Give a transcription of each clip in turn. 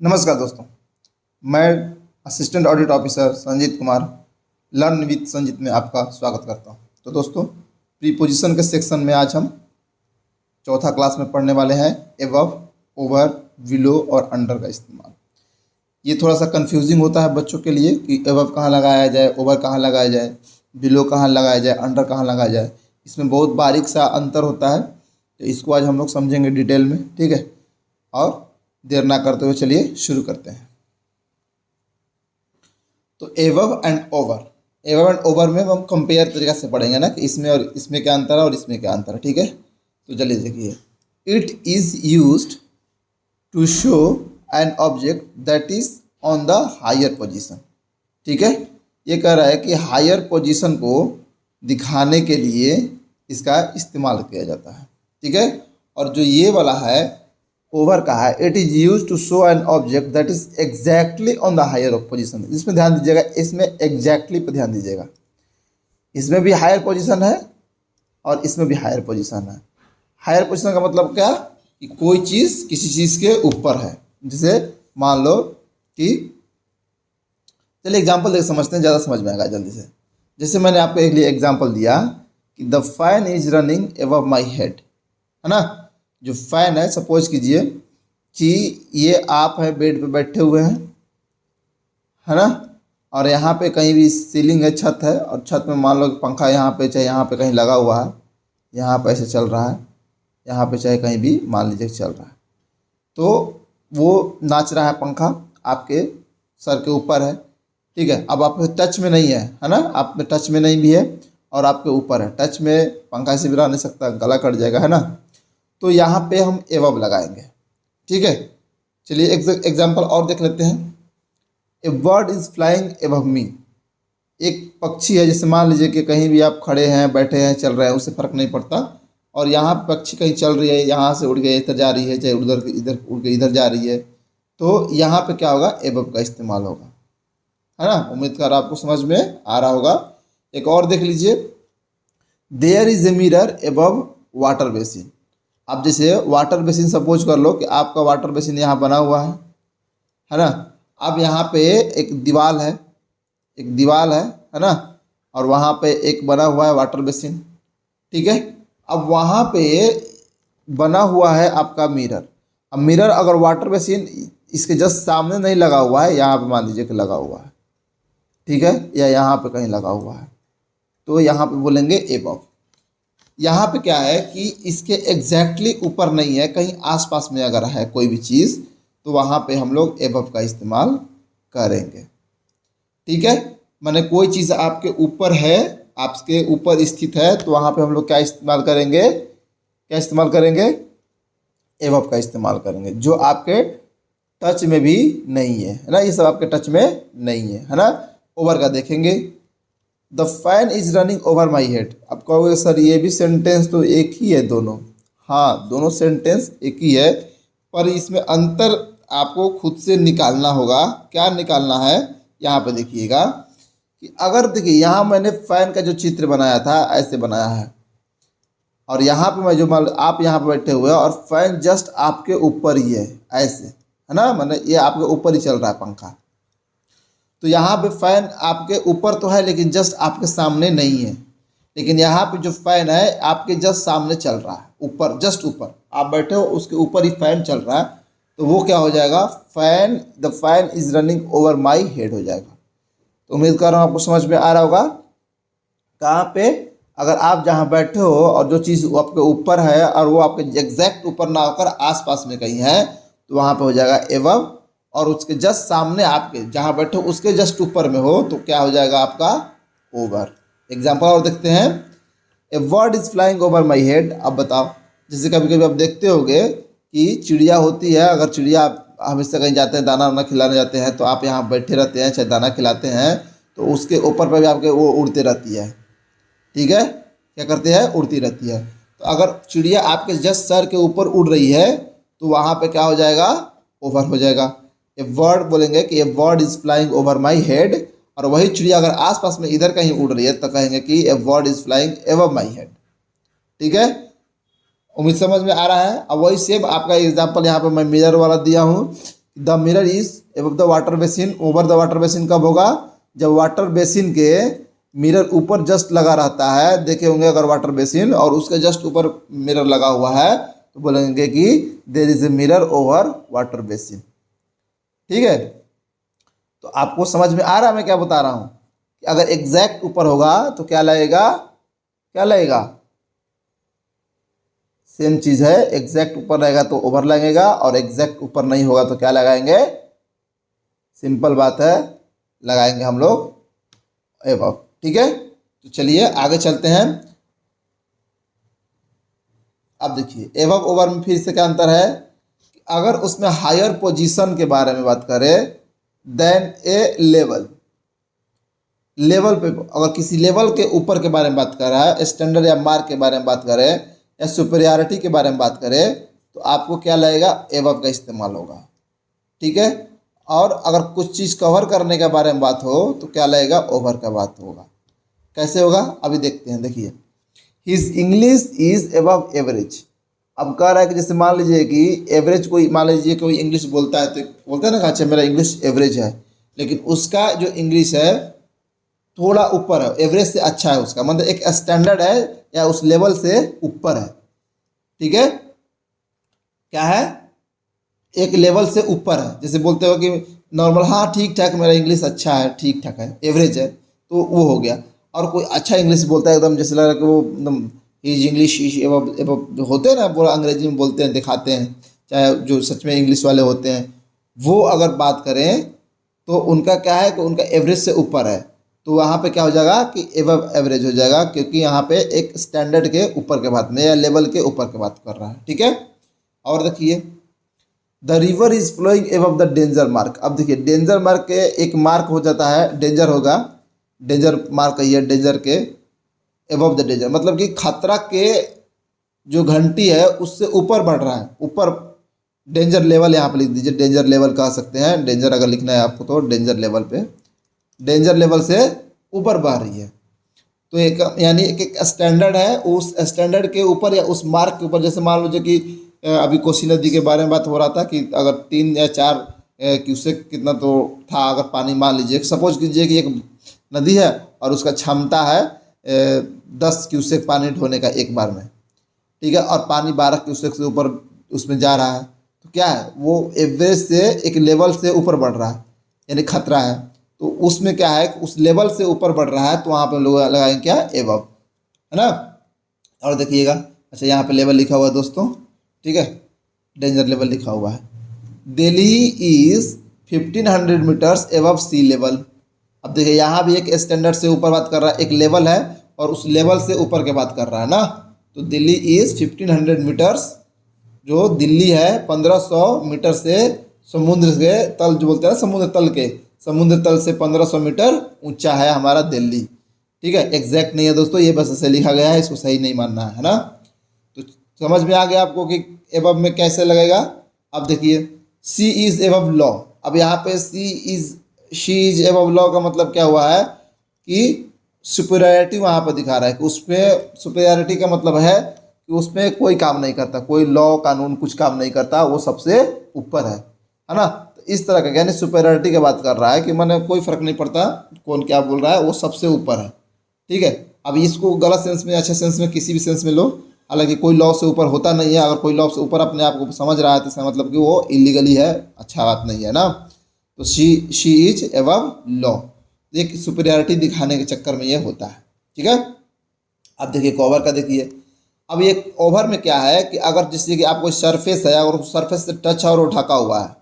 नमस्कार दोस्तों, मैं assistant audit officer Sanjeet Kumar learn with Sanjeet में आपका स्वागत करता हूं। तो दोस्तों, प्रीपोजिशन के सेक्शन में आज हम चौथा क्लास में पढ़ने वाले हैं एबव, ओवर, बिलो और अंडर का इस्तेमाल। ये थोड़ा सा कंफ्यूजिंग होता है बच्चों के लिए कि एबव कहाँ लगाया जाए, ओवर कहाँ लगाया जाए, बिलो कहाँ लगाया जाए, अंडर कहाँ लगाया जाए। इसमें बहुत बारीक सा अंतर होता है, तो इसको आज हम लोग समझेंगे डिटेल में, ठीक है। और देर ना करते हुए चलिए शुरू करते हैं। तो एबव एंड ओवर में हम कंपेयर तरीका से पढ़ेंगे ना कि इसमें और इसमें क्या अंतर है और इसमें क्या अंतर है, ठीक है। तो चलिए देखिए, it is used to show an object that is on the higher position, ठीक है। ये कह रहा है कि हायर पोजीशन को दिखाने के लिए इसका इस्तेमाल किया जाता है, ठीक है। और जो ये वाला है ओवर का है, it is use to show an object that is exactly on the higher of position. इसमें ध्यान दीजिएगा, इसमें एग्जैक्टली पे ध्यान दीजिएगा। इसमें भी हायर पोजीशन है और इसमें भी हायर पोजीशन है। हायर पोजीशन का मतलब क्या कि कोई चीज़ किसी चीज़ के ऊपर है। जैसे मान लो कि, चलिए एग्जाम्पल देख समझते हैं, ज़्यादा समझ में आएगा जल्दी से। जैसे मैंने आपको एक लिए एग्जाम्पल दिया कि the fan is running above my head, है ना। जो फैन है, सपोज कीजिए कि ये आप है बेड पे बैठे हुए हैं, है ना। और यहाँ पे कहीं भी सीलिंग है, छत है, और छत में मान लो कि पंखा यहाँ पे चाहे यहाँ पे कहीं लगा हुआ है, यहाँ पे ऐसे चल रहा है, यहाँ पे चाहे कहीं भी मान लीजिए चल रहा है। तो वो नाच रहा है पंखा, आपके सर के ऊपर है, ठीक है। अब आप टच में नहीं है ना, आप में टच में नहीं भी है और आपके ऊपर है। टच में पंखा ऐसे भी रह नहीं सकता, गला कट जाएगा, है ना। तो यहाँ पे हम एबव लगाएंगे, ठीक है। चलिए एग्जाम्पल और देख लेते हैं। A bird is flying above मी। एक पक्षी है, जैसे मान लीजिए कि कहीं भी आप खड़े हैं, बैठे हैं, चल रहे हैं, उससे फ़र्क नहीं पड़ता। और यहाँ पक्षी कहीं चल रही है, यहाँ से उड़ के इधर जा रही है, चाहे उधर इधर उड़ के इधर जा रही है, तो यहाँ पे क्या होगा, एबव का इस्तेमाल होगा, है ना। उम्मीद कर आपको समझ में आ रहा होगा। एक और देख लीजिए, there is a mirror above water basin. अब जैसे वाटर बेसिन, सपोज कर लो कि आपका वाटर बेसिन यहाँ बना हुआ है ना। अब यहाँ पे एक दीवार है, है ना। और वहाँ पे एक बना हुआ है वाटर बेसिन, ठीक है। अब वहाँ पे बना हुआ है आपका मिरर। अब मिरर अगर वाटर बेसिन इसके जस्ट सामने नहीं लगा हुआ है, यहाँ पे मान लीजिए कि लगा हुआ है, ठीक है, या यहाँ पे कहीं लगा हुआ है, तो यहाँ पे बोलेंगे एबव। यहाँ पे क्या है कि इसके एग्जैक्टली ऊपर नहीं है, कहीं आसपास में अगर है कोई भी चीज़, तो वहाँ पे हम लोग एबव का इस्तेमाल करेंगे, ठीक है। माने कोई चीज़ आपके ऊपर है, आपके ऊपर स्थित है, तो वहाँ पे हम लोग क्या इस्तेमाल करेंगे, एबव का इस्तेमाल करेंगे। जो आपके टच में भी नहीं है ना, ये सब आपके टच में नहीं है ना। ओवर का देखेंगे, the fan is running over my head. अब कहोगे सर ये भी सेंटेंस तो एक ही है दोनों। हाँ, दोनों सेंटेंस एक ही है, पर इसमें अंतर आपको खुद से निकालना होगा। क्या निकालना है, यहाँ पे देखिएगा कि अगर देखिए यहाँ मैंने फैन का जो चित्र बनाया था ऐसे बनाया है, और यहाँ पे मैं जो मान आप यहाँ पे बैठे हुए हैं और फैन जस्ट आपके ऊपर ही है, ऐसे, है ना। मैंने ये आपके ऊपर ही चल रहा है पंखा, तो यहाँ पे फैन आपके ऊपर तो है लेकिन जस्ट आपके सामने नहीं है। लेकिन यहाँ पे जो फैन है आपके जस्ट सामने चल रहा है, ऊपर, जस्ट ऊपर आप बैठे हो, उसके ऊपर ही फैन चल रहा है, तो वो क्या हो जाएगा, the fan is running over my head हो जाएगा। तो उम्मीद कर रहा हूँ आपको समझ में आ रहा होगा। कहाँ पे, अगर आप जहाँ बैठे हो और जो चीज़ आपके ऊपर है और वो आपके एग्जैक्ट ऊपर ना होकर आसपास में कहीं है, तो वहाँ पे हो जाएगा एबव। और उसके जस्ट सामने आपके जहाँ बैठे हो उसके जस्ट ऊपर में हो, तो क्या हो जाएगा आपका ओवर। एग्जाम्पल और देखते हैं, a bird is flying over my head. अब बताओ, जैसे कभी कभी आप देखते होंगे कि चिड़िया होती है, अगर चिड़िया हमेशा कहीं जाते हैं, दाना वाना खिलाने जाते हैं, तो आप यहाँ बैठे रहते हैं, चाहे दाना खिलाते हैं, तो उसके ऊपर पर भी आपके वो उड़ते रहती है, ठीक है। क्या करते हैं, उड़ती रहती है। तो अगर चिड़िया आपके जस्ट सर के ऊपर उड़ रही है, तो वहाँ पे क्या हो जाएगा, ओवर हो जाएगा। ए बर्ड बोलेंगे कि a bird is flying over my head, और वही चिड़िया अगर आसपास में इधर कहीं उड़ रही है तो कहेंगे कि a bird is flying above my head, ठीक है। उम्मीद समझ में आ रहा है। अब वही सेम आपका एग्जाम्पल यहाँ पे मैं मिरर वाला दिया हूँ। The mirror is above the water basin, over the water basin कब होगा, जब वाटर बेसिन के मिरर ऊपर जस्ट लगा रहता है, देखे होंगे अगर वाटर बेसिन और उसके जस्ट ऊपर मिरर लगा हुआ है तो बोलेंगे कि there is a mirror over water basin. ठीक है, तो आपको समझ में आ रहा है मैं क्या बता रहा हूँ, कि अगर एग्जैक्ट ऊपर होगा तो क्या लगेगा, क्या लगेगा, सेम चीज़ है, एग्जैक्ट ऊपर रहेगा तो ओवर लगेगा और एग्जैक्ट ऊपर नहीं होगा तो क्या लगाएंगे, सिंपल बात है, लगाएंगे हम लोग एबव। ठीक है, तो चलिए आगे चलते हैं। अब देखिए एबव ओवर में फिर से क्या अंतर है, अगर उसमें हायर पोजीशन के बारे में बात करें देन ए लेवल, लेवल पे अगर किसी लेवल के ऊपर के बारे में बात कर रहा है, स्टैंडर्ड या मार्क के बारे में बात करें या सुपरियरिटी के बारे में बात करें तो आपको क्या लगेगा, एबव का इस्तेमाल होगा। ठीक है, और अगर कुछ चीज़ कवर करने के बारे में बात हो तो क्या लगेगा, ओवर का बात होगा। कैसे होगा अभी देखते हैं। देखिए his English is above average, अब कह रहा है कि जैसे मान लीजिए कि एवरेज कोई, मान लीजिए कोई इंग्लिश बोलता है तो बोलता है ना, अच्छा मेरा इंग्लिश एवरेज है, लेकिन उसका जो इंग्लिश है थोड़ा ऊपर है, एवरेज से अच्छा है उसका, मतलब एक स्टैंडर्ड है या उस लेवल से ऊपर है। ठीक है, क्या है, एक लेवल से ऊपर है, जैसे बोलते हो कि नॉर्मल, हाँ ठीक ठाक मेरा इंग्लिश अच्छा है, ठीक ठाक है, एवरेज है, तो वो हो गया। और कोई अच्छा इंग्लिश बोलता है एकदम, जैसे लग रहा है कि वो एकदम इज इंग्लिश जो होते हैं ना, पूरा अंग्रेजी में बोलते हैं, दिखाते हैं, चाहे जो सच में इंग्लिश वाले होते हैं वो अगर बात करें तो उनका क्या है कि उनका एवरेज से ऊपर है, तो वहाँ पे क्या हो जाएगा कि एबव एवरेज हो जाएगा, क्योंकि यहाँ पे एक स्टैंडर्ड के ऊपर के बात में या लेवल के ऊपर के बात कर रहा है। ठीक है, और देखिए the river is flowing above the danger mark, अब देखिए डेंजर मार्क के एक मार्क हो जाता है, डेंजर होगा, डेंजर मार्क है डेंजर के, एबव द डेंजर मतलब कि खतरा के जो घंटी है उससे ऊपर बढ़ रहा है, ऊपर डेंजर लेवल यहाँ पे लिख दीजिए, डेंजर लेवल कह सकते हैं, डेंजर अगर लिखना है आपको तो डेंजर लेवल पे, डेंजर लेवल से ऊपर बढ़ रही है। तो एक यानी एक स्टैंडर्ड है, उस स्टैंडर्ड के ऊपर या उस मार्क के ऊपर, जैसे मान लीजिए कि अभी कोसी नदी के बारे में बात हो रहा था कि अगर 3 या 4 क्यूसेक कितना तो था, अगर पानी मान लीजिए, सपोज कीजिए कि एक नदी है और उसका क्षमता है 10 क्यूसेक पानी ढोने का एक बार में। ठीक है, और पानी 12 क्यूसेक से ऊपर उसमें जा रहा है, तो क्या है, वो एवरेज से एक लेवल से ऊपर बढ़ रहा है, यानी खतरा है, तो उसमें क्या है कि उस लेवल से ऊपर बढ़ रहा है, तो वहाँ पे लोग लगाएंगे क्या, एबव, है ना। और देखिएगा, अच्छा यहाँ पे लेवल लिखा हुआ है दोस्तों, ठीक है, डेंजर लेवल लिखा हुआ है, Delhi is 1500 meters above sea level. अब देखिए यहाँ भी एक स्टैंडर्ड से ऊपर बात कर रहा है, एक लेवल है और उस लेवल से ऊपर के बात कर रहा है ना, तो दिल्ली इज 1500 मीटर्स, जो दिल्ली है 1500 मीटर से समुद्र के तल, जो बोलते हैं समुद्र तल के, समुद्र तल से 1500 मीटर ऊंचा है हमारा दिल्ली। ठीक है, एग्जैक्ट नहीं है दोस्तों, ये बस ऐसे लिखा गया है, इसको सही नहीं मानना है ना। तो समझ में आ गया आपको कि एबव में कैसे लगेगा। अब देखिए सी इज एबव लॉ, अब यहाँ पे शी इज एबव लॉ का मतलब क्या हुआ है कि सुपीरियरिटी वहाँ पर दिखा रहा है, कि उसमें सुपीरियरिटी का मतलब है कि उसमें कोई काम नहीं करता, कोई लॉ कानून कुछ काम नहीं करता, वो सबसे ऊपर है ना। तो इस तरह का यानी सुपीरियरिटी की बात कर रहा है कि मैंने कोई फर्क नहीं पड़ता कौन क्या बोल रहा है, वो सबसे ऊपर है। ठीक है, अब इसको गलत सेंस में, अच्छे सेंस में, किसी भी सेंस में लो, हालांकि कोई लॉ से ऊपर होता नहीं है, अगर कोई लॉ से ऊपर अपने आप को समझ रहा है तो इसका मतलब कि वो इलीगली है, अच्छा बात नहीं है ना। तो शी इज एबव लॉ, एक सुपीरियरिटी दिखाने के चक्कर में ये होता है। ठीक है, अब देखिए कवर का देखिए, अब ये ओवर में क्या है कि अगर जैसे कि आपको सरफेस है और सरफेस से टच और वो ढका हुआ है,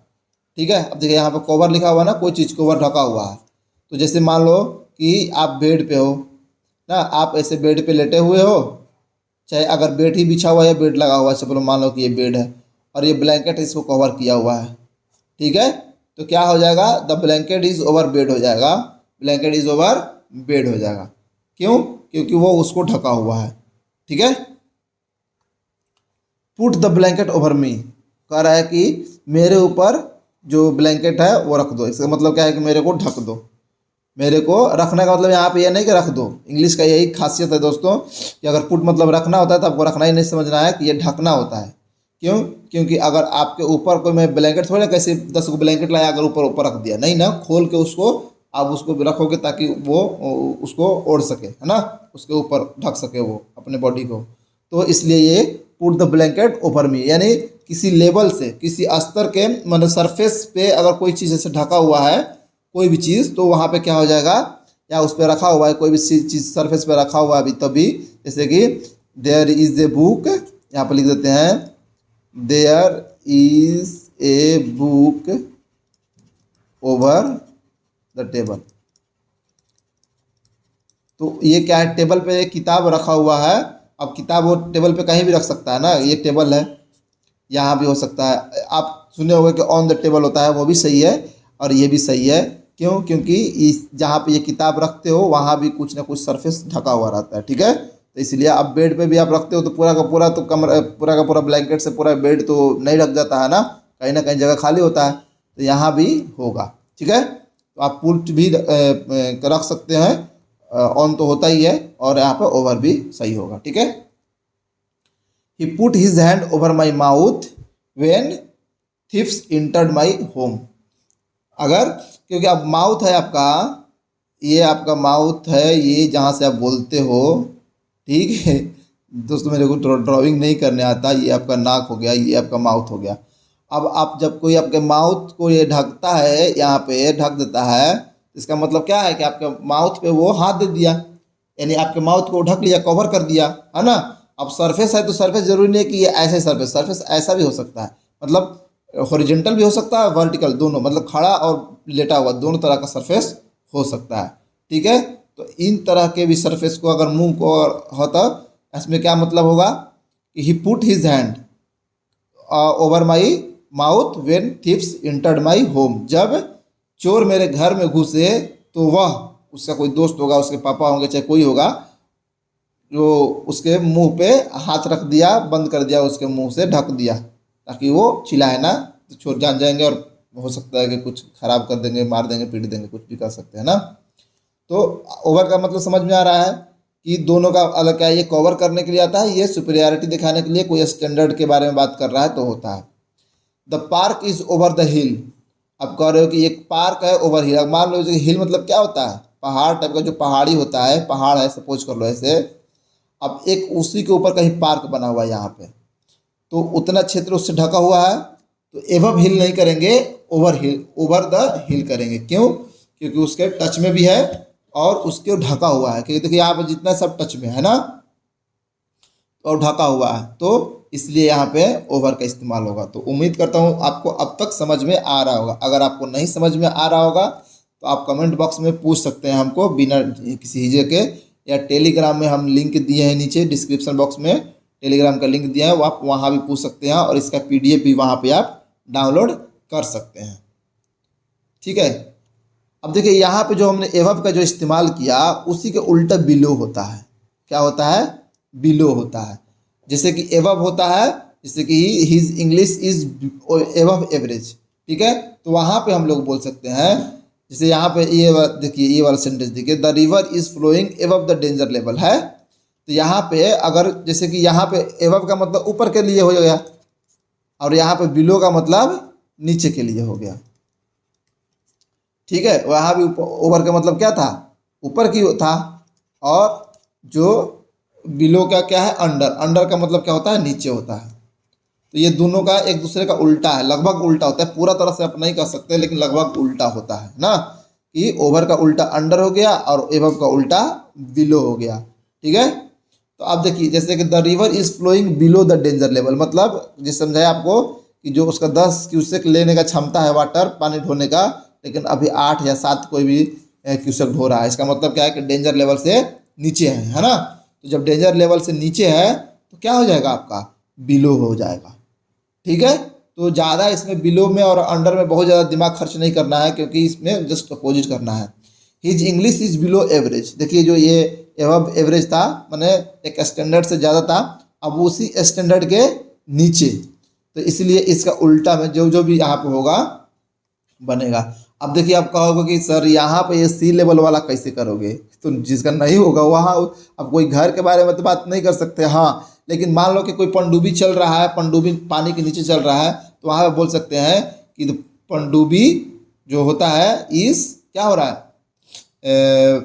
ठीक है, अब देखिए यहाँ पर कवर लिखा हुआ है ना, कोई चीज़ कवर ढका हुआ है, तो जैसे मान लो कि आप बेड पे हो ना, आप ऐसे बेड पे लेटे हुए हो, चाहे अगर बेड ही बिछा हुआ है, बेड लगा हुआ है, चलो मान लो कि ये बेड है और ये ब्लैंकेट इसको कवर किया हुआ है। ठीक है, तो क्या हो जाएगा, the blanket is over bed हो जाएगा, ब्लैंकेट इज ओवर बेड हो जाएगा, क्यों, क्योंकि वो उसको ढका हुआ है। ठीक है, put the blanket over me, कह रहा है कि मेरे ऊपर जो ब्लैंकेट है वो रख दो, इसका मतलब क्या है कि मेरे को ढक दो, मेरे को रखने का मतलब यहाँ पे ये नहीं कि रख दो, इंग्लिश का यही खासियत है दोस्तों कि अगर पुट मतलब रखना होता है तो आपको रखना ही नहीं समझना है कि ये ढकना होता है, क्यों? क्योंकि अगर आपके ऊपर कोई, मैं ब्लैंकेट थोड़ा कैसे 10 को ब्लैंकेट लाया अगर ऊपर ऊपर रख दिया, नहीं ना, खोल के उसको आप उसको रखोगे ताकि वो उसको ओढ़ सके, है ना, उसके ऊपर ढक सके वो अपने बॉडी को। तो इसलिए ये put the blanket over me, यानी किसी लेवल से, किसी स्तर के मतलब सरफेस पे अगर कोई चीज़ से ढका हुआ है कोई भी चीज़, तो वहाँ पे क्या हो जाएगा, या उस पर रखा हुआ है कोई भी चीज़ सरफेस पे रखा हुआ है अभी तभी, जैसे कि देयर इज़ ए बुक, यहाँ पर लिख देते हैं there is a book over the table. तो ये क्या है, टेबल पे एक किताब रखा हुआ है। अब किताब वो टेबल पे कहीं भी रख सकता है ना, ये टेबल है, यहाँ भी हो सकता है। आप सुने होंगे कि ऑन द टेबल होता है, वो भी सही है और ये भी सही है। क्यों? क्योंकि इस जहाँ पे ये किताब रखते हो वहाँ भी कुछ ना कुछ सरफेस ढका हुआ रहता है, ठीक है। तो इसलिए अब बेड पे भी आप रखते हो तो पूरा का पूरा तो कमरा, पूरा का पूरा ब्लैंकेट से पूरा बेड तो नहीं रख जाता है ना कहीं जगह खाली होता है, तो यहाँ भी होगा, ठीक है। तो आप पुट भी रख सकते हैं, ऑन तो होता ही है, और यहाँ पे ओवर भी सही होगा, ठीक है। He put his hand over my mouth when thieves entered my home. अगर, क्योंकि अब माउथ है आपका, ये आपका माउथ है, ये जहाँ से आप बोलते हो, ठीक है दोस्तों, मेरे को ड्राइंग नहीं करने आता, ये आपका नाक हो गया, ये आपका माउथ हो गया। अब आप जब कोई आपके माउथ को ये ढकता है, यहाँ पे ढक देता है, इसका मतलब क्या है कि आपके माउथ पे वो हाथ दे दिया, यानी आपके माउथ को ढक लिया, कवर कर दिया, है ना। अब सरफेस है तो सरफेस जरूरी नहीं है कि ये ऐसे सरफेस ऐसा भी हो सकता है, मतलब हॉरिजॉन्टल भी हो सकता है, वर्टिकल दोनों, मतलब खड़ा और लेटा हुआ दोनों तरह का सरफेस हो सकता है, ठीक है। तो इन तरह के भी सरफेस को अगर मुंह को होता, इसमें क्या मतलब होगा कि he put his hand over my mouth when thieves entered my home. जब चोर मेरे घर में घुसे तो वह, उसका कोई दोस्त होगा, उसके पापा होंगे, चाहे कोई होगा, जो उसके मुंह पे हाथ रख दिया, बंद कर दिया, उसके मुंह से ढक दिया ताकि वो चिल्लाए ना, तो चोर जान जाएंगे और हो सकता है कि कुछ खराब कर देंगे, मार देंगे, पीट देंगे, कुछ भी कर सकते हैं ना। तो ओवर का मतलब समझ में आ रहा है कि दोनों का अलग क्या है, ये कवर करने के लिए आता है, ये सुपीरियरिटी दिखाने के लिए, कोई स्टैंडर्ड के बारे में बात कर रहा है तो होता है। The park is over the हिल। अब कह रहे हो कि एक पार्क है ओवर हिल। अब मान लो हिल मतलब क्या होता है, पहाड़ टाइप का जो पहाड़ी होता है, पहाड़ है सपोज कर लो ऐसे। अब एक उसी के ऊपर कहीं पार्क बना हुआ है यहाँ पे, तो उतना क्षेत्र उससे ढका हुआ है, तो एवब हिल नहीं करेंगे, ओवर द हिल करेंगे। क्यों? क्योंकि उसके टच में भी है और उसके ढका हुआ है, क्योंकि देखिए यहाँ पे जितना सब टच में है ना, और ढका हुआ है, तो इसलिए यहाँ पे ओवर का इस्तेमाल होगा। तो उम्मीद करता हूँ आपको अब तक समझ में आ रहा होगा। अगर आपको नहीं समझ में आ रहा होगा तो आप कमेंट बॉक्स में पूछ सकते हैं हमको बिना किसी हिचक के, या टेलीग्राम में हम लिंक दिए हैं नीचे डिस्क्रिप्शन बॉक्स में, टेलीग्राम का लिंक दिया है, वो आप वहाँ भी पूछ सकते हैं, और इसका PDF भी वहाँ पे आप डाउनलोड कर सकते हैं, ठीक है। अब देखिए यहाँ पे जो हमने एवब का जो इस्तेमाल किया, उसी के उल्टा बिलो होता है। क्या होता है? बिलो होता है। जैसे कि एवब होता है, जैसे कि हिज इंग्लिश इज एवब एवरेज, ठीक है। तो वहाँ पे हम लोग बोल सकते हैं, जैसे यहाँ पे ये देखिए, ये वाला सेंटेंस देखिए, the river is flowing above the danger level है। तो यहाँ पे अगर जैसे कि यहाँ पे एवब का मतलब ऊपर के लिए हो गया, और यहाँ पे बिलो का मतलब नीचे के लिए हो गया, ठीक है। वहाँ भी ओवर का मतलब क्या था? ऊपर की था, और जो बिलो का क्या है? अंडर। अंडर का मतलब क्या होता है? नीचे होता है। तो ये दोनों का एक दूसरे का उल्टा है, लगभग उल्टा होता है। पूरा तरह से आप नहीं कर सकते, लेकिन लगभग उल्टा होता है ना, कि ओवर का उल्टा अंडर हो गया और एवब का उल्टा बिलो हो गया, ठीक है। तो आप देखिए, जैसे कि the river is flowing below the danger level, मतलब जिस समझाया आपको कि जो उसका 10 क्यूसेक लेने का क्षमता है वाटर, पानी ढोने का, लेकिन अभी 8 या 7 कोई भी क्यूसेक ढो रहा है। इसका मतलब क्या है कि डेंजर लेवल से नीचे है ना। तो जब डेंजर लेवल से नीचे है तो क्या हो जाएगा? आपका बिलो हो जाएगा, ठीक है। तो ज़्यादा इसमें बिलो में और अंडर में बहुत ज़्यादा दिमाग खर्च नहीं करना है, क्योंकि इसमें जस्ट अपोजिट करना है। His English is below average. देखिए, जो ये एवब एवरेज था, मैंने एक स्टैंडर्ड से ज़्यादा था, अब उसी स्टैंडर्ड के नीचे, तो इसलिए इसका उल्टा में जो जो भी यहाँ पे होगा बनेगा। अब देखिए, आप कहोगे कि सर यहाँ पे ये सी लेवल वाला कैसे करोगे? तो जिसका नहीं होगा वहाँ, अब कोई घर के बारे में तो बात नहीं कर सकते, हाँ, लेकिन मान लो कि कोई पनडुब्बी चल रहा है, पनडुब्बी पानी के नीचे चल रहा है, तो वहाँ पे बोल सकते हैं कि पनडुब्बी जो होता है इस क्या हो रहा है,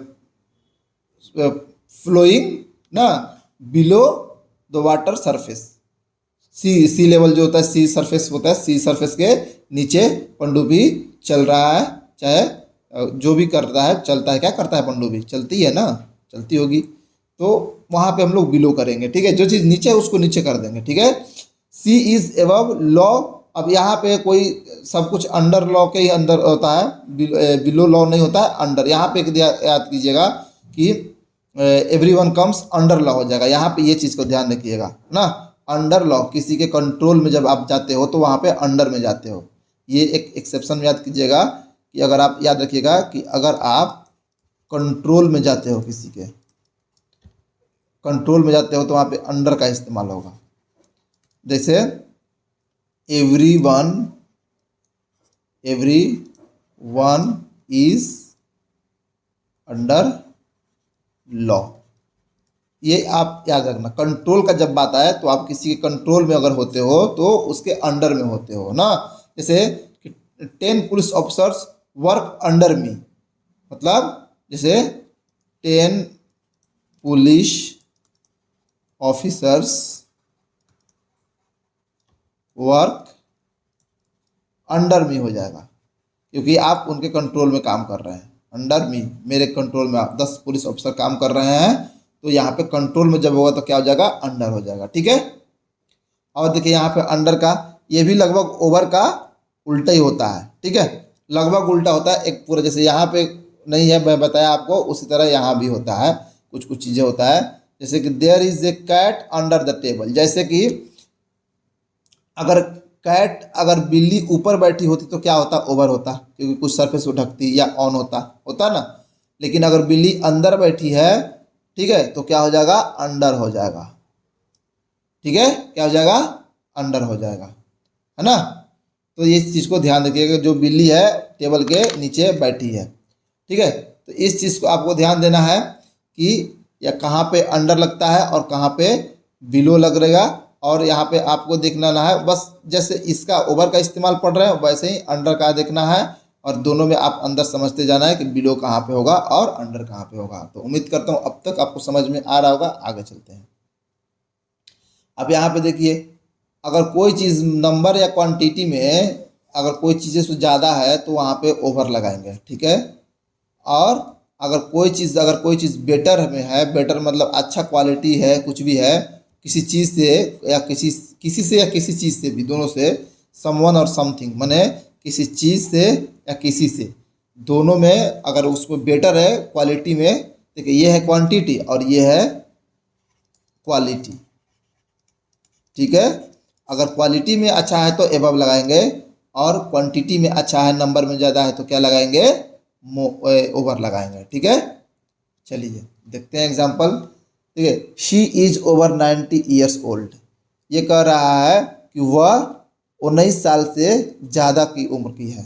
फ्लोइंग ना below the water surface. Sea level जो होता है, सी सरफेस होता है, सी सरफेस के नीचे पनडुब्बी चल रहा है, चाहे जो भी करता है, चलता है, क्या करता है पनडुब्बी, चलती है ना, चलती होगी, तो वहाँ पे हम लोग बिलो करेंगे, ठीक है। जो चीज़ नीचे है उसको नीचे कर देंगे, ठीक है। सी इज एबव लॉ। अब यहाँ पे कोई सब कुछ अंडर लॉ के ही अंदर होता है, बिलो लॉ नहीं होता है, अंडर। यहाँ पे याद कीजिएगा कि एवरीवन कम्स अंडर लॉ हो जाएगा, यहाँ पे ये चीज़ को ध्यान रखिएगा ना। अंडर लॉ, किसी के कंट्रोल में जब आप जाते हो तो वहाँ पे अंडर में जाते हो। ये एक एक्सेप्शन याद कीजिएगा कि अगर आप याद रखिएगा कि अगर आप कंट्रोल में जाते हो, किसी के कंट्रोल में जाते हो, तो वहाँ पे अंडर का इस्तेमाल होगा। जैसे every one is under law. ये आप याद रखना। कंट्रोल का जब बात आए तो आप किसी के कंट्रोल में अगर होते हो तो उसके अंडर में होते हो ना। जैसे 10 पुलिस ऑफिसर्स वर्क अंडर मी, मतलब जैसे 10 पुलिस ऑफिसर्स वर्क अंडर मी हो जाएगा, क्योंकि आप उनके कंट्रोल में काम कर रहे हैं। अंडर मी, मेरे कंट्रोल में आप 10 पुलिस ऑफिसर काम कर रहे हैं, तो यहाँ पे कंट्रोल में जब होगा तो क्या हो जाएगा, अंडर हो जाएगा, ठीक है। और देखिए यहाँ पे अंडर का ये भी लगभग ओवर का उल्टा ही होता है, ठीक है, लगभग उल्टा होता है। एक पूरा जैसे यहाँ पे नहीं है, मैं बताया आपको, उसी तरह यहाँ भी होता है, कुछ कुछ चीज़ें होता है। जैसे कि there is a cat under the table, जैसे कि अगर बिल्ली ऊपर बैठी होती तो क्या होता, ओवर होता, क्योंकि कुछ सरफेस को ढकती या ऑन होता ना। लेकिन अगर बिल्ली अंदर बैठी है, ठीक है, तो क्या हो जाएगा, अंडर हो जाएगा, ठीक है, क्या हो जाएगा, अंडर हो जाएगा, है ना। तो ये चीज़ को ध्यान रखिएगा, जो बिल्ली है टेबल के नीचे बैठी है, ठीक है। तो इस चीज़ को आपको ध्यान देना है कि या कहाँ पे अंडर लगता है और कहाँ पे बिलो लग रहेगा। और यहाँ पे आपको देखना ना है, बस जैसे इसका ओवर का इस्तेमाल पढ़ रहे हैं वैसे ही अंडर का देखना है, और दोनों में आप अंदर समझते जाना है कि बिलो कहाँ पे होगा और अंडर कहाँ पे होगा। तो उम्मीद करता हूँ अब तक आपको समझ में आ रहा होगा। आगे चलते हैं। अब यहाँ पे देखिए, अगर कोई चीज़ नंबर या क्वांटिटी में अगर कोई चीज़ें से ज़्यादा है तो वहाँ पे ओवर लगाएंगे, ठीक है। और अगर कोई चीज़ बेटर में है, बेटर मतलब अच्छा क्वालिटी है, कुछ भी है, किसी चीज़ से या किसी चीज़ से भी, दोनों से, समवन और समथिंग, माने किसी चीज़ से या किसी से, दोनों में अगर उसमें बेटर है क्वालिटी में, देखिए ये है क्वांटिटी और ये है क्वालिटी, ठीक है। अगर क्वालिटी में अच्छा है तो एबव लगाएंगे, और क्वांटिटी में अच्छा है, नंबर में ज़्यादा है तो क्या लगाएंगे, ओवर लगाएंगे, ठीक है। चलिए देखते हैं एग्जाम्पल, ठीक है। She is over 90 years old, ये कह रहा है कि वह 19 साल से ज़्यादा की उम्र की है,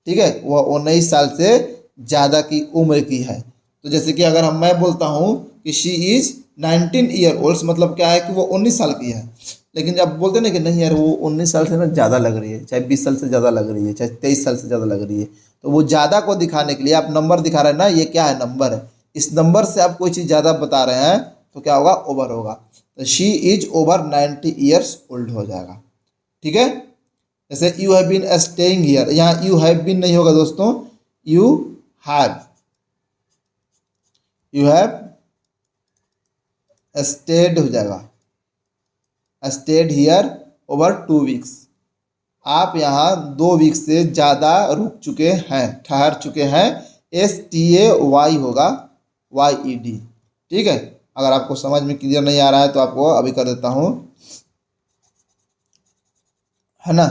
ठीक है, वह 19 साल से ज़्यादा की उम्र की है। तो जैसे कि अगर मैं बोलता हूँ कि शी इज 19 ईयर ओल्ड, मतलब क्या है कि वो 19 साल की है। लेकिन जब बोलते ना कि नहीं यार वो 19 साल से ना ज़्यादा लग रही है, चाहे 20 साल से ज़्यादा लग रही है, चाहे 23 साल से ज़्यादा लग रही है, तो वो ज़्यादा को दिखाने के लिए आप नंबर दिखा रहे हैं ना, ये क्या है, नंबर है। इस नंबर से आप कोई चीज़ ज़्यादा बता रहे हैं तो क्या होगा, ओवर होगा। तो she is over 90 years old हो जाएगा, ठीक है। जैसे you have been staying here, यहाँ यू हैव बीन नहीं होगा दोस्तों, यू हैव स्टेड हो जाएगा, स्टेड हियर ओवर 2 वीक्स, आप यहाँ 2 वीक से ज़्यादा रुक चुके हैं, ठहर चुके हैं। STAY होगा, YED, ठीक है। अगर आपको समझ में क्लियर नहीं आ रहा है तो आपको अभी कर देता हूँ, है ना।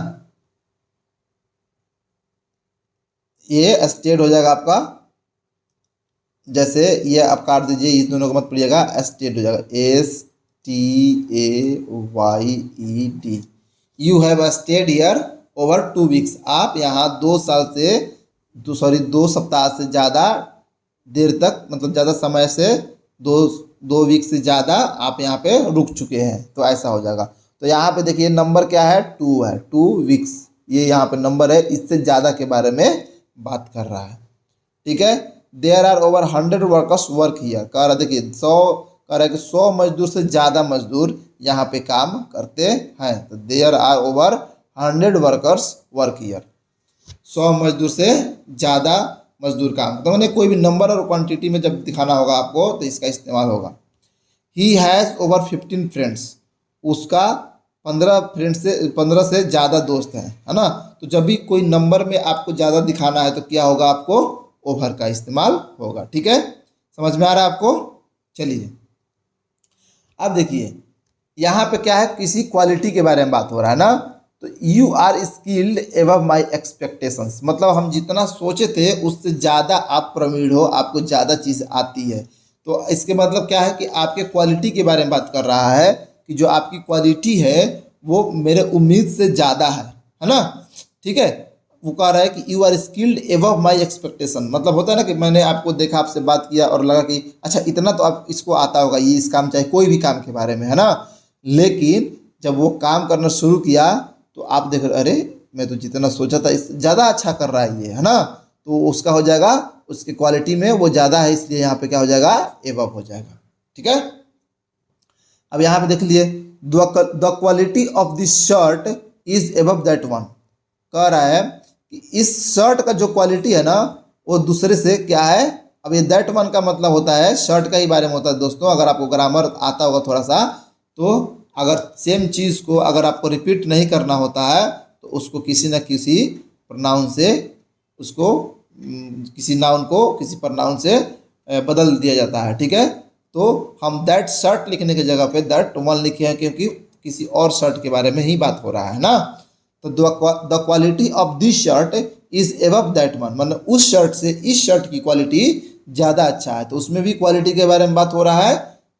ये स्टेड हो जाएगा आपका, जैसे ये आप काट दीजिए, इस दोनों को मत पढ़िएगा, स्टेड हो जाएगा, STAYED। You have stayed here over 2 weeks, आप यहाँ 2 सप्ताह से ज़्यादा देर तक, मतलब ज़्यादा समय से दो 2 वीक से ज़्यादा आप यहाँ पे रुक चुके हैं, तो ऐसा हो जाएगा। तो यहाँ पे देखिए नंबर क्या है, 2 है, 2 वीक्स ये यहाँ पे नंबर है, इससे ज़्यादा के बारे में बात कर रहा है। ठीक है, there are over 100 workers work here, कह रहा देखिए 100, कह रहा है कि 100 मजदूर से ज़्यादा मजदूर यहाँ पे काम करते हैं। तो there are over 100 workers work here, 100 मजदूर से ज़्यादा मजदूर काम, तो मैंने कोई भी नंबर और क्वांटिटी में जब दिखाना होगा आपको तो इसका इस्तेमाल होगा। ही हैज़ ओवर 15 फ्रेंड्स, उसका 15 से ज़्यादा दोस्त हैं, है ना। तो जब भी कोई नंबर में आपको ज़्यादा दिखाना है तो क्या होगा, आपको ओवर का इस्तेमाल होगा। ठीक है, समझ में आ रहा है आपको। चलिए अब देखिए यहाँ पे क्या है, किसी क्वालिटी के बारे में बात हो रहा है ना। तो you are skilled above my expectations, मतलब हम जितना सोचे थे उससे ज़्यादा आप प्रवीण हो, आपको ज़्यादा चीज़ आती है। तो इसके मतलब क्या है कि आपके क्वालिटी के बारे में बात कर रहा है कि जो आपकी क्वालिटी है वो मेरे उम्मीद से ज़्यादा है ना। ठीक है, वो कह रहा है कि you are skilled above my expectation, मतलब होता है ना कि मैंने आपको देखा, आपसे बात किया और लगा कि अच्छा इतना तो आप इसको आता होगा, ये इस काम चाहे कोई भी काम के बारे में, है ना। लेकिन जब वो काम करना शुरू किया तो आप देख रहे अरे मैं तो जितना सोचा था इससे ज़्यादा अच्छा कर रहा है ये, है ना। तो उसका हो जाएगा, उसकी क्वालिटी में वो ज़्यादा है, इसलिए यहाँ पे क्या हो जाएगा, एबव हो जाएगा। ठीक है, अब यहाँ पे देख लिए the quality of this shirt is above that one, कह रहा है कि इस शर्ट का जो क्वालिटी है ना वो दूसरे से क्या है। अब ये दैट वन का मतलब होता है शर्ट का ही बारे में होता है दोस्तों। अगर आपको ग्रामर आता होगा थोड़ा सा, तो अगर सेम चीज़ को अगर आपको रिपीट नहीं करना होता है तो उसको किसी न किसी प्रनाउन से, उसको किसी नाउन को किसी प्रनाउन से बदल दिया जाता है। ठीक है, तो हम दैट शर्ट लिखने की जगह पे दैट वन लिखे हैं क्योंकि किसी और शर्ट के बारे में ही बात हो रहा है ना। तो the quality of this shirt is above that one, मतलब उस शर्ट से इस शर्ट की क्वालिटी ज़्यादा अच्छा है, तो उसमें भी क्वालिटी के बारे में बात हो रहा है।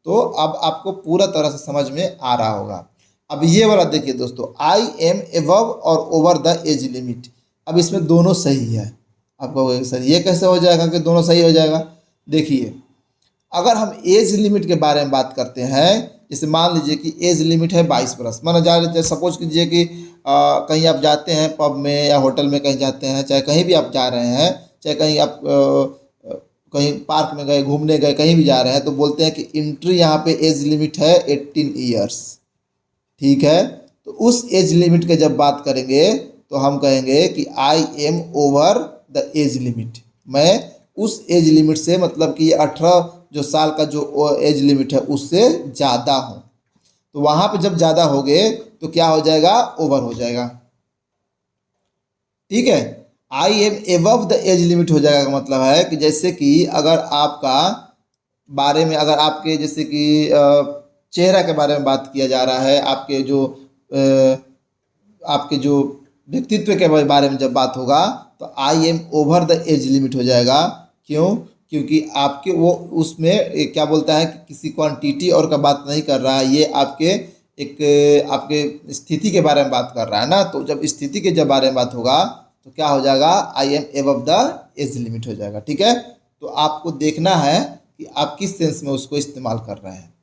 तो अब आपको पूरा तरह से समझ में आ रहा होगा। अब ये वाला देखिए दोस्तों, आई एम एबव और ओवर द एज लिमिट, अब इसमें दोनों सही है। आपको सर ये कैसे हो जाएगा कि दोनों सही हो जाएगा, देखिए अगर हम एज लिमिट के बारे में बात करते हैं, जैसे मान लीजिए कि एज लिमिट है 22 वर्ष, माना जा लीजिए सपोज कीजिए कि कहीं आप जाते हैं पब में या होटल में कहीं जाते हैं, चाहे कहीं भी आप जा रहे हैं, चाहे कहीं आप कहीं पार्क में गए, घूमने गए, कहीं भी जा रहे हैं, तो बोलते हैं कि एंट्री यहाँ पे एज लिमिट है 18 ईयर्स। ठीक है, तो उस एज लिमिट के जब बात करेंगे तो हम कहेंगे कि I am over the age limit, मैं उस एज लिमिट से, मतलब कि 18 जो साल का जो एज लिमिट है उससे ज़्यादा हूँ। तो वहाँ पे जब ज़्यादा हो गए तो क्या हो जाएगा, ओवर हो जाएगा। ठीक है, I am above the age limit हो जाएगा का मतलब है कि जैसे कि अगर आपका बारे में, अगर आपके जैसे कि चेहरा के बारे में बात किया जा रहा है, आपके जो व्यक्तित्व के बारे में जब बात होगा तो I am over the age limit हो जाएगा। क्यों, क्योंकि आपके वो उसमें क्या बोलता है कि किसी क्वांटिटी और का बात नहीं कर रहा है, ये आपके स्थिति के बारे में बात कर रहा है ना। तो जब स्थिति के जब बारे में बात होगा तो क्या हो जाएगा, I am above the age limit हो जाएगा। ठीक है, तो आपको देखना है कि आप किस सेंस में उसको इस्तेमाल कर रहे हैं।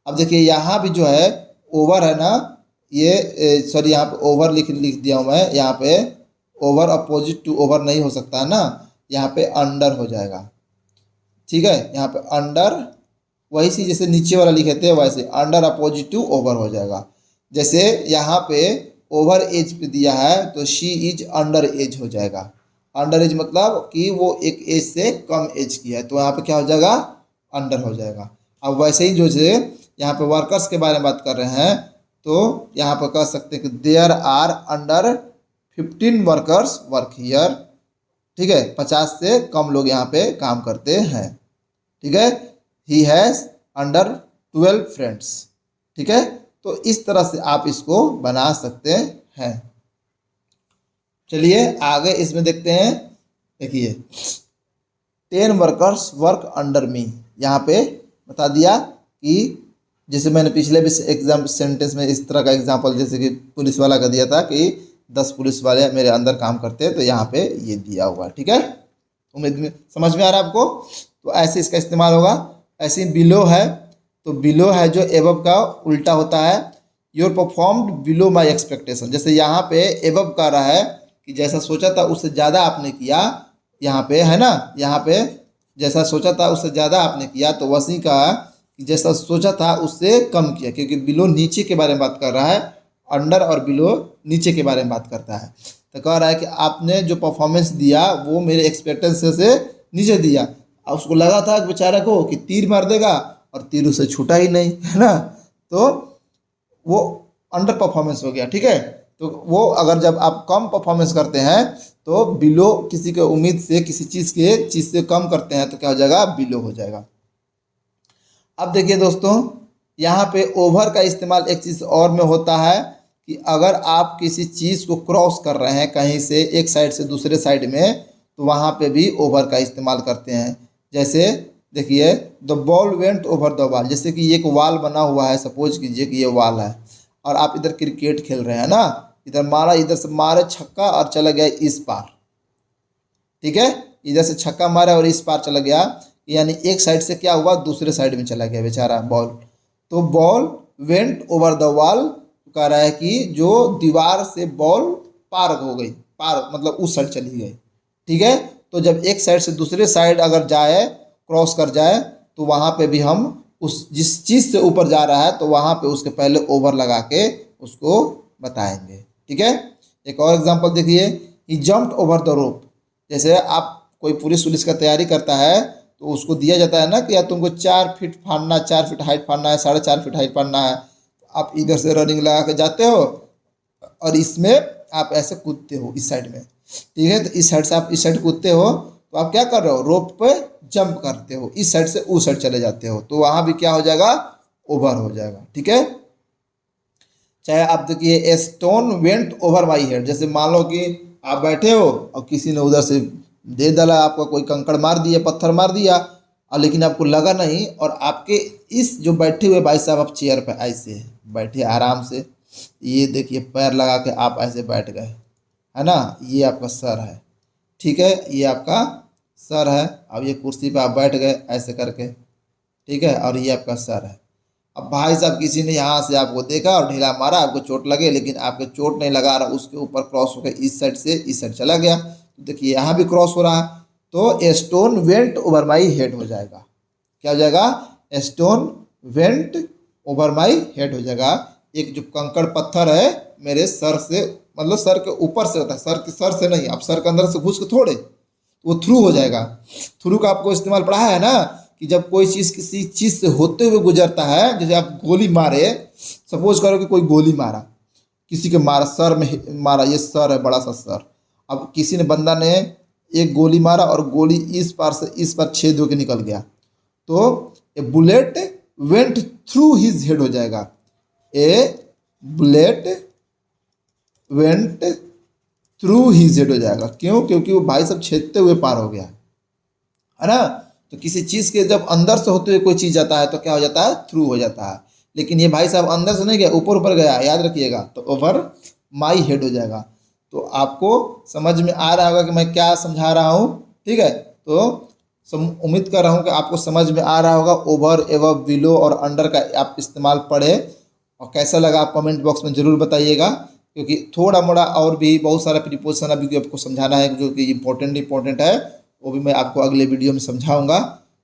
अब देखिए यहाँ भी जो है ओवर है ना, ये सॉरी यहाँ पे ओवर लिख दिया हूँ मैं, यहाँ पे ओवर अपोजिट टू ओवर नहीं हो सकता है ना, यहाँ पे अंडर हो जाएगा। ठीक है, यहाँ पे अंडर वही सी जैसे नीचे वाला लिखे थे वैसे अंडर अपोजिट टू ओवर हो जाएगा। जैसे यहाँ पे ओवर एज पे दिया है तो शी इज अंडर एज हो जाएगा। अंडर एज मतलब कि वो एक एज से कम एज की है, तो यहाँ पे क्या हो जाएगा, अंडर हो जाएगा। अब वैसे ही जो है यहाँ पे वर्कर्स के बारे में बात कर रहे हैं तो यहाँ पर कह सकते हैं कि there are under 15 workers work here. ठीक है, 50 से कम लोग यहाँ पे काम करते हैं। ठीक है, ही हैज़ अंडर 12 फ्रेंड्स। ठीक है, तो इस तरह से आप इसको बना सकते हैं। चलिए आगे इसमें देखते हैं। देखिए 10 वर्कर्स वर्क अंडर मी, यहाँ पे बता दिया कि जैसे मैंने पिछले भी एग्जाम सेंटेंस में इस तरह का एग्जांपल जैसे कि पुलिस वाला का दिया था कि 10 पुलिस वाले मेरे अंदर काम करते हैं, तो यहाँ पे ये दिया हुआ। ठीक है, उम्मीद में समझ में आ रहा है आपको। तो ऐसे इसका इस्तेमाल होगा। ऐसे ही बिलो है, तो बिलो है जो एबव का उल्टा होता है। Your performed below my expectation, जैसे यहाँ पे एबव कह रहा है कि जैसा सोचा था उससे ज़्यादा आपने किया, यहाँ पे है ना, यहाँ पे जैसा सोचा था उससे ज़्यादा आपने किया, तो वैसे का कि जैसा सोचा था उससे कम किया, क्योंकि बिलो नीचे के बारे में बात कर रहा है, अंडर और बिलो नीचे के बारे में बात करता है। तो कह रहा है कि आपने जो परफॉर्मेंस दिया वो मेरे एक्सपेक्टेशन से नीचे दिया। अब उसको लगा था बेचारा को कि तीर मार देगा, और तीर उसे छूटा ही नहीं, है ना, तो वो अंडर परफॉर्मेंस हो गया। ठीक है, तो वो अगर जब आप कम परफॉर्मेंस करते हैं तो बिलो, किसी के उम्मीद से किसी चीज़ से कम करते हैं तो क्या हो जाएगा, बिलो हो जाएगा। अब देखिए दोस्तों, यहाँ पे ओवर का इस्तेमाल एक चीज़ और में होता है कि अगर आप किसी चीज़ को क्रॉस कर रहे हैं कहीं से एक साइड से दूसरे साइड में, तो वहाँ पे भी ओवर का इस्तेमाल करते हैं। जैसे देखिए, the ball went over the wall, जैसे कि एक वॉल बना हुआ है, सपोज कीजिए कि ये वॉल है और आप इधर क्रिकेट खेल रहे हैं ना, इधर मारा, इधर से मारे छक्का और चला गया इस पार। ठीक है, इधर से छक्का मारा और इस पार चला गया, यानी एक साइड से क्या हुआ, दूसरे साइड में चला गया बेचारा बॉल। तो ball went over the wall कह रहा है कि जो दीवार से बॉल पार हो गई, पार मतलब उस साइड चली गई। ठीक है, तो जब एक साइड से दूसरे साइड अगर जाए, क्रॉस कर जाए, तो वहाँ पे भी हम उस जिस चीज़ से ऊपर जा रहा है तो वहाँ पे उसके पहले ओवर लगा के उसको बताएंगे। ठीक है, एक और एग्जांपल देखिए, ही जंप्ड ओवर द रोप। जैसे आप कोई पुलिस वुलिस का तैयारी करता है तो उसको दिया जाता है ना कि या तुमको 4 फीट फाड़ना, 4 फीट हाइट फाड़ना है, 4.5 फीट हाइट फाड़ना है, आप इधर से रनिंग लगा के जाते हो और इसमें आप ऐसे कूदते हो इस साइड में। ठीक है, तो इस साइड से आप इस साइड कूदते हो तो आप क्या कर रहे हो, रोप पे जंप करते हो, इस साइड से उस साइड चले जाते हो, तो वहाँ भी क्या हो जाएगा, ओवर हो जाएगा। ठीक है, चाहे आप देखिए, a stone went over my head, जैसे मान लो कि आप बैठे हो और किसी ने उधर से दे डाला, आपका कोई कंकड़ मार दिया, पत्थर मार दिया, और लेकिन आपको लगा नहीं, और आपके इस जो बैठे हुए भाई साहब, आप चेयर पे ऐसे बैठे आराम से, ये देखिए पैर लगा के आप ऐसे बैठ गए, है ना, ये आपका सर है। ठीक है, ये आपका सर है, अब ये कुर्सी पे आप बैठ गए ऐसे करके। ठीक है, और ये आपका सर है। अब भाई साहब किसी ने यहाँ से आपको देखा और ढीला मारा, आपको चोट लगे, लेकिन आपके चोट नहीं लगा रहा, उसके ऊपर क्रॉस होकर इस साइड से इस साइड चला गया, तो देखिए यहाँ भी क्रॉस हो रहा है, तो a stone went over my head हो जाएगा। क्या हो जाएगा, a stone went over my head हो जाएगा। एक जो कंकड़ पत्थर है मेरे सर से, मतलब सर के ऊपर से होता है, सर से नहीं, आप सर के अंदर से घुस के थोड़े, वो थ्रू हो जाएगा। थ्रू का आपको इस्तेमाल पढ़ा है ना, कि जब कोई चीज़ किसी चीज़ से होते हुए गुजरता है, जैसे आप गोली मारे, सपोज करो कि कोई गोली मारा, किसी के मारा, सर में मारा, ये सर है बड़ा सा सर, अब किसी ने बंदा ने एक गोली मारा और गोली इस पार से इस पार छेद होकर निकल गया, तो a bullet went through his head हो जाएगा। A bullet went through his head हो जाएगा। क्यों, क्योंकि वो भाई सब छेदते हुए पार हो गया, है ना। तो किसी चीज़ के जब अंदर से होते हुए कोई चीज़ जाता है तो क्या हो जाता है, थ्रू हो जाता है। लेकिन ये भाई साहब अंदर से नहीं गया, ऊपर ऊपर गया, याद रखिएगा, तो ओवर माई हेड हो जाएगा। तो आपको समझ में आ रहा होगा कि मैं क्या समझा रहा हूँ। ठीक है, तो उम्मीद कर रहा हूँ कि आपको समझ में आ रहा होगा। ओवर, एवब, बिलो और अंडर का आप इस्तेमाल पढ़े, और कैसा लगा आप कमेंट बॉक्स में ज़रूर बताइएगा, क्योंकि थोड़ा मोड़ा और भी बहुत सारा प्रीपोजिशन अभी आपको समझाना है जो कि इम्पोर्टेंट है, वो भी मैं आपको अगले वीडियो में समझाऊंगा।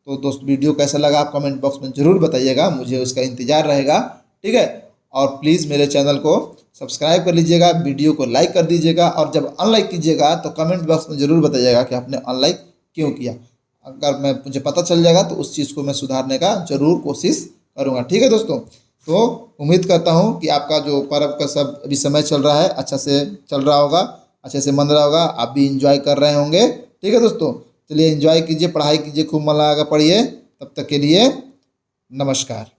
तो दोस्त, वीडियो कैसा लगा आप कमेंट बॉक्स में ज़रूर बताइएगा, मुझे उसका इंतज़ार रहेगा। ठीक है, और प्लीज़ मेरे चैनल को सब्सक्राइब कर लीजिएगा, वीडियो को लाइक कर दीजिएगा, और जब अनलाइक कीजिएगा तो कमेंट बॉक्स में ज़रूर बताइएगा कि आपने अनलाइक क्यों किया। अगर मुझे पता चल जाएगा तो उस चीज़ को मैं सुधारने का ज़रूर कोशिश करूँगा। ठीक है दोस्तों, तो उम्मीद करता हूँ कि आपका जो पर्व का सब अभी समय चल रहा है अच्छा से चल रहा होगा, अच्छे से मन रहा होगा, आप भी इंजॉय कर रहे होंगे। ठीक है दोस्तों, चलिए इंजॉय कीजिए, पढ़ाई कीजिए, खूब मन लगा कर पढ़िए। तब तक के लिए नमस्कार।